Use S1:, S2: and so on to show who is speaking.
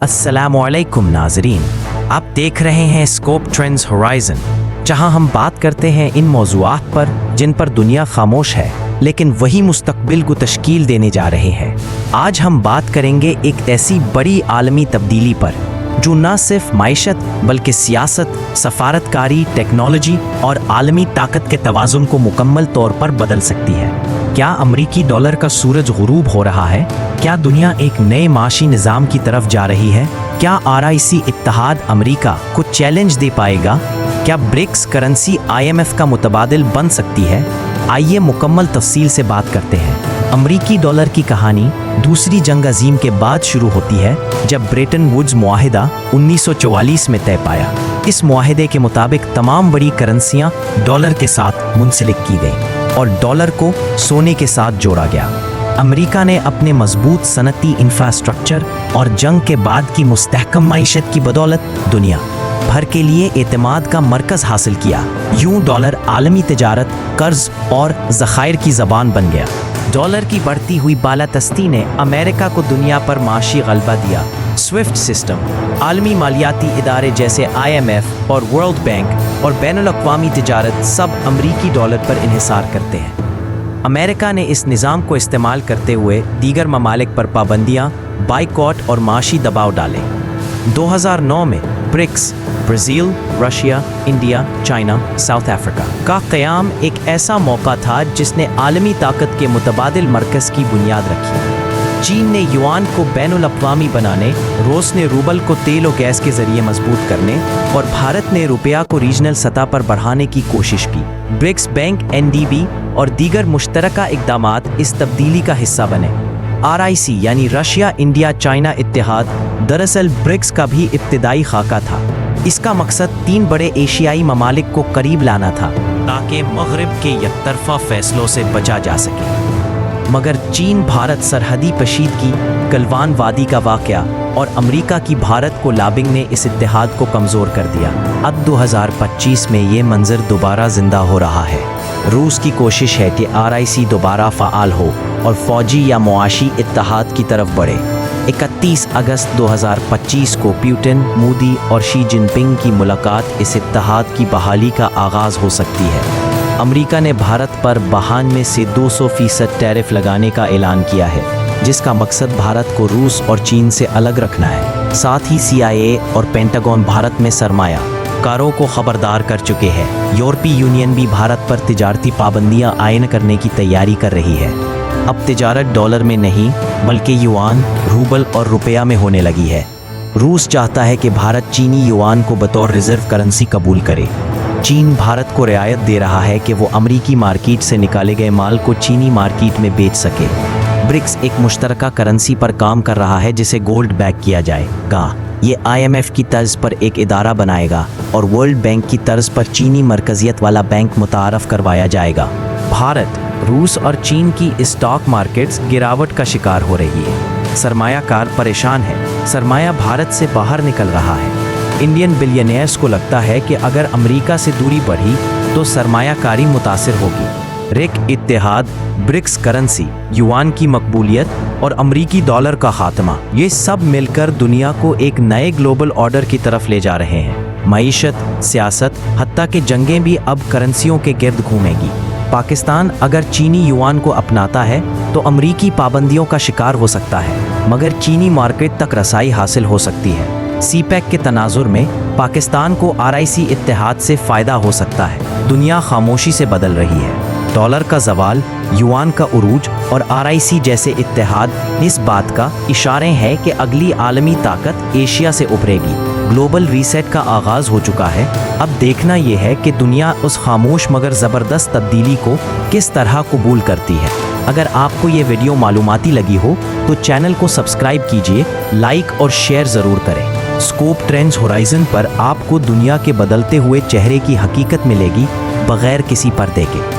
S1: अस्सलामुअलैकुम नाज़रीन, आप देख रहे हैं स्कोप ट्रेंड्स होराइज़न, जहां हम बात करते हैं इन मौज़ूआत पर जिन पर दुनिया खामोश है लेकिन वही मुस्तक़बिल को तश्कील देने जा रहे हैं। आज हम बात करेंगे एक ऐसी बड़ी आलमी तब्दीली पर जो न सिर्फ माइशत बल्कि सियासत, सफारतकारी, टेक्नोलॉजी और आलमी ताकत के तवाज़ुन को मुकम्मल तौर पर बदल सकती है। क्या अमरीकी डॉलर का सूरज गुरूब हो रहा है? क्या दुनिया एक नए माशी निज़ाम की तरफ जा रही है? क्या RIC इत्तेहाद अमरीका को चैलेंज दे पाएगा? क्या ब्रिक्स करेंसी IMF का मुतबादिल बन सकती है? आइए मुकम्मल तफसील से बात करते हैं। अमरीकी डॉलर की कहानी दूसरी जंग अजीम के बाद शुरू होती है, जब ब्रेटन वुड्स मुआहिदा 1944 में तय पाया। इस मुआहिदे के मुताबिक तमाम बड़ी करेंसियां डॉलर के साथ मुंसलिक की गईं और डॉलर को सोने के साथ जोड़ा गया। अमेरिका ने अपने मजबूत सनती इंफ्रास्ट्रक्चर और जंग के बाद की मुस्तहकम माइशत की बदौलत दुनिया भर के लिए एतमाद का मरकज़ हासिल किया। यूं डॉलर आलमी तिजारत, कर्ज और ज़खायर की ज़बान बन गया। डॉलर की बढ़ती हुई बालादस्ती ने अमेरिका को दुनिया पर माशी गलबा दिया। स्विफ्ट सिस्टम, आलमी मालियाती इदारे जैसे IMF और वर्ल्ड बैंक और बैनुल-अक़वामी तिजारत सब अमरीकी डॉलर पर इन्हिसार करते हैं। अमेरिका ने इस निज़ाम को इस्तेमाल करते हुए दीगर ममालिक पर पाबंदियाँ, बाइकॉट और माशी दबाव डाले। 2009 में BRICS Brazil, Russia, India, China, South Africa का क़याम एक ऐसा मौका था जिसने आलमी ताकत के मुतबादिल मरकज़ की बुनियाद रखी। चीन ने युआन को बैनुल-अक़वामी बनाने, रूस ने रूबल को तेल और गैस के ज़रिए मजबूत करने और भारत ने रुपया को रीजनल सतह पर बढ़ाने की कोशिश की। ब्रिक्स बैंक, NDB और दीगर मुश्तरका इक़दामात इस तब्दीली का हिस्सा बने। RIC यानी रशिया, इंडिया, चाइना इत्तेहाद दरअसल ब्रिक्स का भी इब्तिदाई खाका था। इसका मकसद 3 बड़े एशियाई ममालिक को करीब लाना था ताकि मगरिब के यकतरफा फैसलों से बचा जा सके। मगर चीन भारत सरहदी कशीदगी, गलवान वादी का वाक़या और अमेरिका की भारत को लाबिंग ने इस इत्तेहाद को कमज़ोर कर दिया। अब 2025 में ये मंजर दोबारा ज़िंदा हो रहा है। रूस की कोशिश है कि RIC दोबारा फ़ाल हो और फ़ौजी या मुआशी इत्तेहाद की तरफ बढ़े। 31 अगस्त 2025 को पुतिन, मोदी और शी जिनपिंग की मुलाकात इस इत्तेहाद की बहाली का आगाज़ हो सकती है। अमेरिका ने भारत पर 92 से 200% टैरिफ लगाने का ऐलान किया है, जिसका मकसद भारत को रूस और चीन से अलग रखना है। साथ ही CIA और पेंटागन भारत में सरमाया कारों को खबरदार कर चुके हैं। यूरोपीय यूनियन भी भारत पर तिजारती पाबंदियां आयन करने की तैयारी कर रही है। अब तिजारत डॉलर में नहीं बल्कि युआन, रूबल और रुपया में होने लगी है। रूस चाहता है कि भारत चीनी युआन को बतौर रिजर्व करेंसी कबूल करे। चीन भारत को रियायत दे रहा है कि वो अमरीकी मार्केट से निकाले गए माल को चीनी मार्केट में बेच सके। ब्रिक्स एक मुश्तरका करेंसी पर काम कर रहा है जिसे गोल्ड बैक किया जाएगा। ये IMF की तर्ज पर एक इदारा बनाएगा और वर्ल्ड बैंक की तर्ज पर चीनी मरकजियत वाला बैंक मुतारफ़ करवाया जाएगा। भारत, रूस और चीन की स्टॉक मार्केट्स गिरावट का शिकार हो रही है। सरमायाकार परेशान है। सरमाया भारत से बाहर निकल रहा है। इंडियन बिलियनियर्स को लगता है कि अगर अमेरिका से दूरी बढ़ी तो सरमायाकारी मुतासिर होगी। रिक इत्तेहाद, ब्रिक्स करेंसी, युआन की मकबूलियत और अमरीकी डॉलर का खात्मा, ये सब मिलकर दुनिया को एक नए ग्लोबल ऑर्डर की तरफ ले जा रहे हैं। मईशत, सियासत, हत्ता कि जंगें भी अब करेंसियों के गिर्द घूमेंगी। पाकिस्तान अगर चीनी युआन को अपनाता है तो अमरीकी पाबंदियों का शिकार हो सकता है, मगर चीनी मार्केट तक रसाई हासिल हो सकती है। CPEC के तनाजुर में पाकिस्तान को RIC इत्तेहाद से फ़ायदा हो सकता है। दुनिया खामोशी से बदल रही है। डॉलर का ज़वाल, युआन का उरूज और RIC जैसे इत्तेहाद इस बात का इशारे हैं कि अगली आलमी ताकत एशिया से उभरेगी। ग्लोबल रीसेट का आगाज़ हो चुका है। अब देखना यह है कि दुनिया उस खामोश मगर ज़बरदस्त तब्दीली को किस तरह कबूल करती है। अगर आपको ये वीडियो मालूमाती लगी हो तो चैनल को सब्सक्राइब कीजिए, लाइक और शेयर ज़रूर करें। स्कोप ट्रेंड्स होराइज़न पर आपको दुनिया के बदलते हुए चेहरे की हकीकत मिलेगी, बग़ैर किसी पर्दे के।